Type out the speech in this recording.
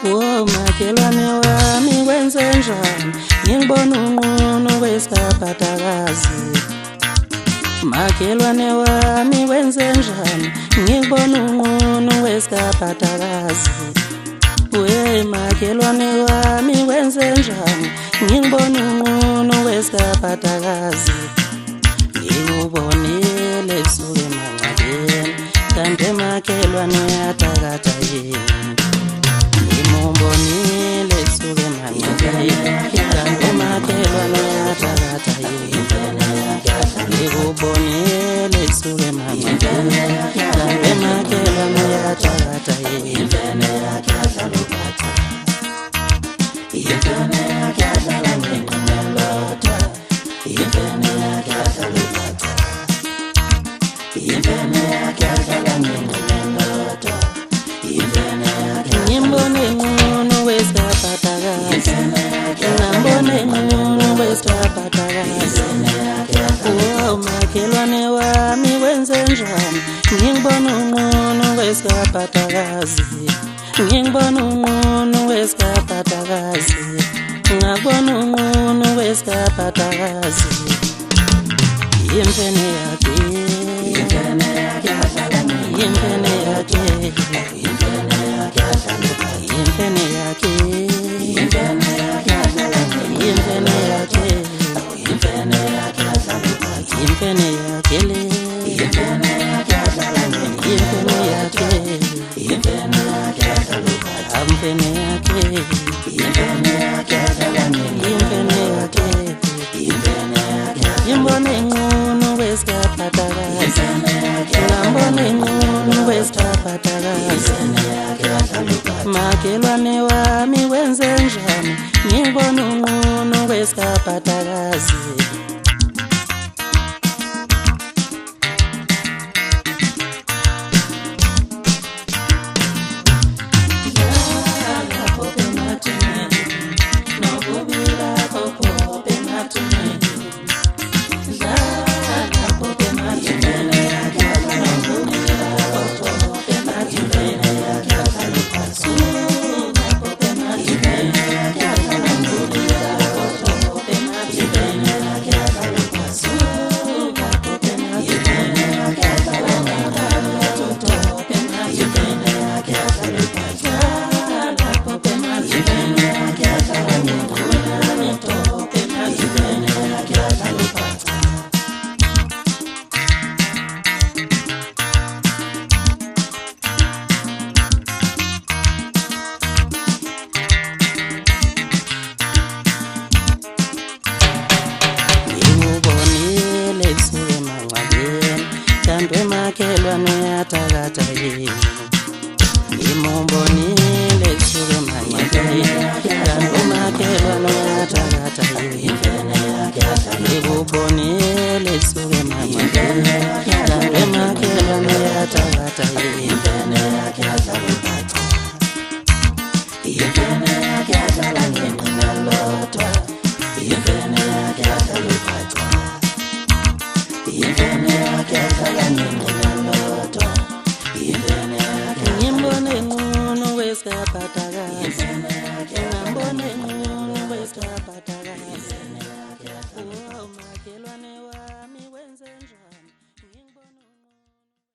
Wo makhelwane wami wenzenjani ngibona unqunu wesaphatakazi. Makhelwane wami wenzenjani ngibona unqunu wesaphatakazi. We makhelwane wami wenzenjani ngibona unqunu wesaphatakazi. Ngikubonile suke mangcwabeni kanti makhelwane uyathakatha yini. Ngibonile suke mangcwabeni kanti makhelwane uyathakatha yini. Ngikubonile suke mangcwabeni kanti makhelwane uyathakatha yini. Ngimbone unqunu wesaphatakazi, ngambone unqunu wesaphatakazi. Wo makhelwane wami wenzenjani ngibona unqunu wesaphatakazi. Ngibona unqunu wesaphatakazi, ngabona unqunu wesaphatakazi. Imfene yakhe, imfene yakhe, imfene yakhe, imfene yakhe, imfene yakhe, imfene yakhe, imfene yakhe, imfene yakhe, imfene yakhe, imfene yakhe, imfene yakhe, imfene yakhe, amfene yakhe, imfene yakhe, imfene yakhe, imfene yakhe. Ngimbone unqunu wesaphatakazi, ngambone unqunu wesaphatakazi. Makhelwane wami wenzenjani ngibona unqunu wesaphatakazi. Kanti makhelwane uyathakatha yini. Ngimbonile suke mangcwabeni kanti makhelwane uyathakatha yini. Ngikubonile suke mangcwabeni kanti makhelwane uyathakatha yini. Ngimbone unqunu wesaphatakazi, ngambone unqunu wesaphatakazi.